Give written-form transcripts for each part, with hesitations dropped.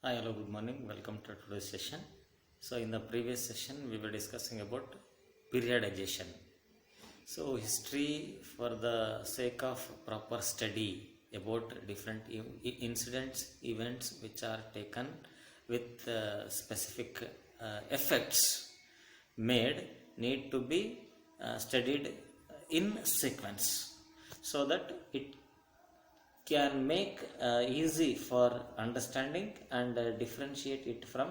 Hi, hello, good morning. Welcome to today's session. So, in the previous session, we were discussing about periodization. So, history for the sake of proper study about different incidents, events which are taken with specific effects made need to be studied in sequence so that it can make easy for understanding and differentiate it from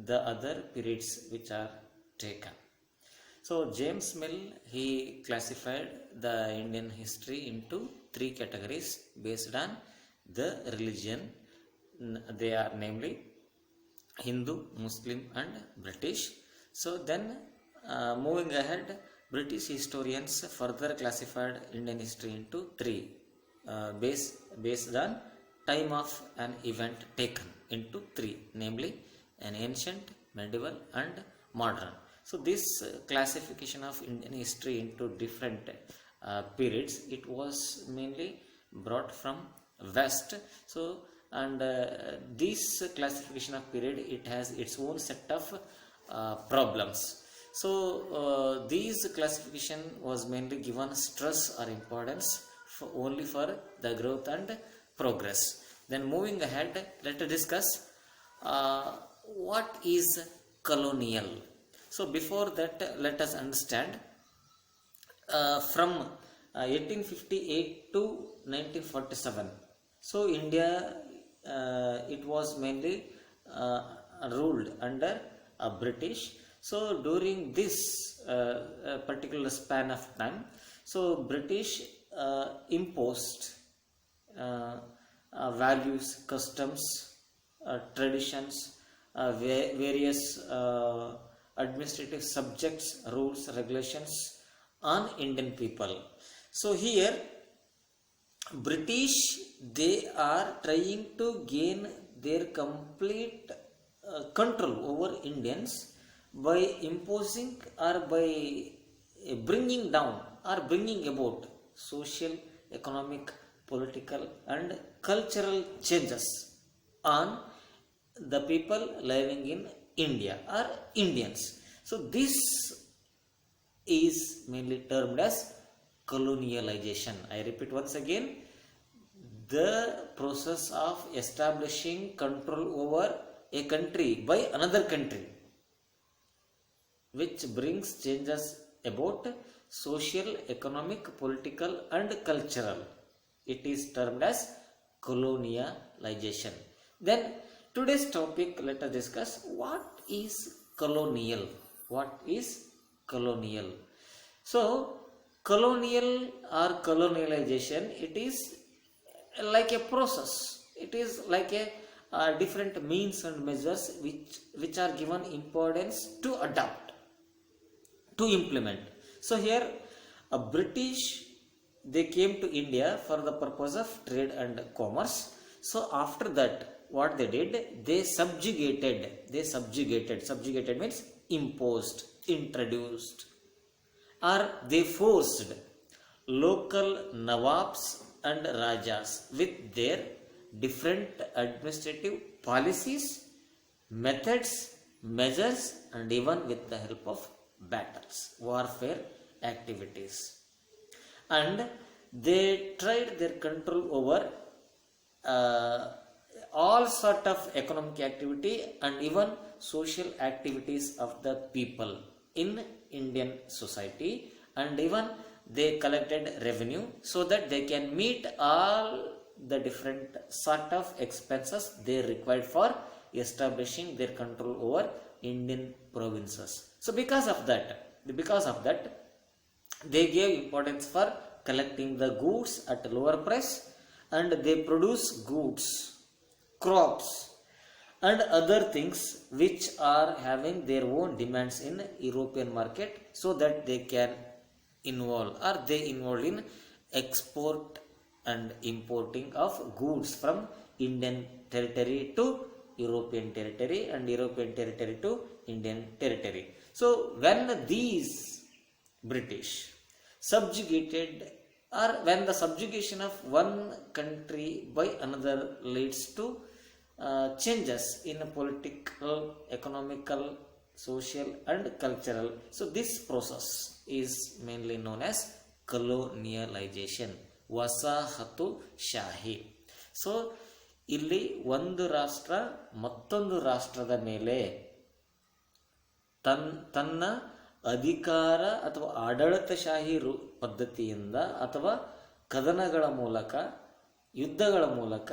the other periods which are taken. So James Mill, he classified the Indian history into three categories based on the religion. They are namely Hindu, Muslim and British. So then moving ahead, British historians further classified Indian history into three based on time of an event taken into three, namely an ancient, medieval and modern. So this classification of Indian history into different periods, it was mainly brought from West. So and this classification of period, it has its own set of problems. So these classification was mainly given stress or importance only for the growth and progress. Then moving ahead, let us discuss what is colonial. So before that, let us understand from 1858 to 1947. So India, it was mainly ruled under British. So during this particular span of time, so British imposed values, customs, traditions, various administrative subjects, rules, regulations on Indian people. So here British, they are trying to gain their complete control over Indians by imposing or by bringing down or bringing about social, economic, political and cultural changes on the people living in India or Indians. So this is mainly termed as colonialization. I repeat once again, the process of establishing control over a country by another country, which brings changes about social, economic, political and cultural. It is termed as colonialization. Then today's topic, let us discuss what is colonial. What is colonial? So colonial or colonialization, it is like a process. It is like a different means and measures which are given importance to adopt, to implement. So here a British, they came to India for the purpose of trade and commerce. So after that, what they did, they subjugated means imposed, introduced, or they forced local Nawabs and Rajas with their different administrative policies, methods, measures and even with the help of battles, warfare activities. And they tried their control over all sort of economic activity and even social activities of the people in Indian society, and even they collected revenue so that they can meet all the different sort of expenses they required for establishing their control over Indian provinces. So because of that, they gave importance for collecting the goods at lower price, and they produce goods, crops and other things which are having their own demands in European market, so that they can involve or they involved in export and importing of goods from Indian territory to European territory and European territory to Indian territory. So when these British subjugated, or when the subjugation of one country by another leads to changes in political, economical, social and cultural. So this process is mainly known as colonialization, ವಸಾಹತು ಶಾಹಿ. So ಇಲ್ಲಿ ಒಂದು ರಾಷ್ಟ್ರ ಮತ್ತೊಂದು ರಾಷ್ಟ್ರದ ಮೇಲೆ ತನ್ನ ಅಧಿಕಾರ ಅಥವಾ ಆಡಳಿತಶಾಹಿ ಪದ್ಧತಿಯಿಂದ ಅಥವಾ ಕದನಗಳ ಮೂಲಕ, ಯುದ್ಧಗಳ ಮೂಲಕ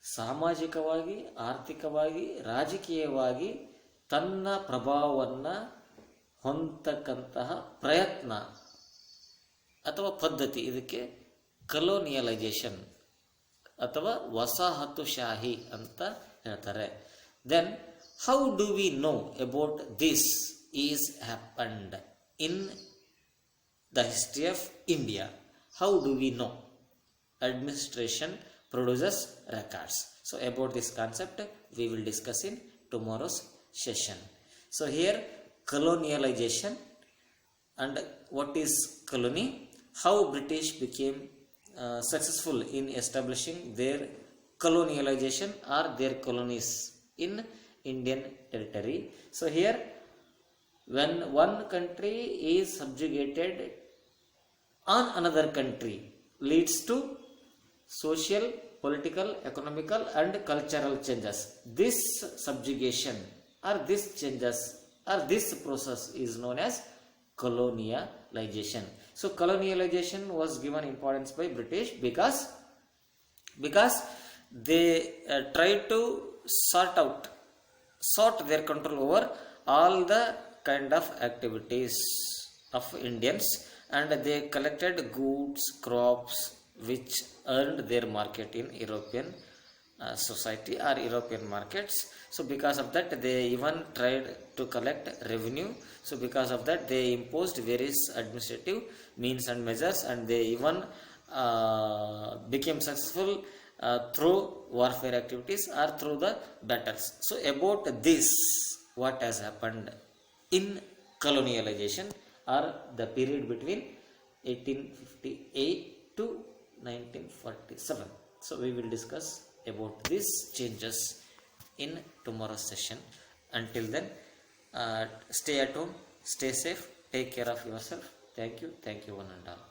ಸಾಮಾಜಿಕವಾಗಿ, ಆರ್ಥಿಕವಾಗಿ, ರಾಜಕೀಯವಾಗಿ ತನ್ನ ಪ್ರಭಾವವನ್ನು ಹೊಂದತಕ್ಕಂತಹ ಪ್ರಯತ್ನ ಅಥವಾ ಪದ್ಧತಿ, ಇದಕ್ಕೆ ಕಲೋನಿಯಲೈಜೇಷನ್ ಅಥವಾ ವಸಾಹತುಶಾಹಿ ಅಂತ ಹೇಳ್ತಾರೆ. Then how do we know about this is happened in the history of India? How do we know? Administration produces records. So about this concept we will discuss in tomorrow's session. So here colonialization and what is colony, how British became successful in establishing their colonialization or their colonies in Indian territory. So here when one country is subjugated on another country leads to social, political, economical and cultural changes. This subjugation or this changes or this process is known as colonialization. So colonialization was given importance by British because they tried to sort their control over all the kind of activities of Indians, and they collected goods, crops which earned their market in European society or European markets. So because of that they even tried to collect revenue. So because of that they imposed various administrative means and measures, and they even became successful through warfare activities or through the battles. So about this, what has happened in colonialization or the period between 1858 to 1947. So we will discuss about these changes in tomorrow's session. Until then, stay at home, stay safe, take care of yourself. Thank you one and all.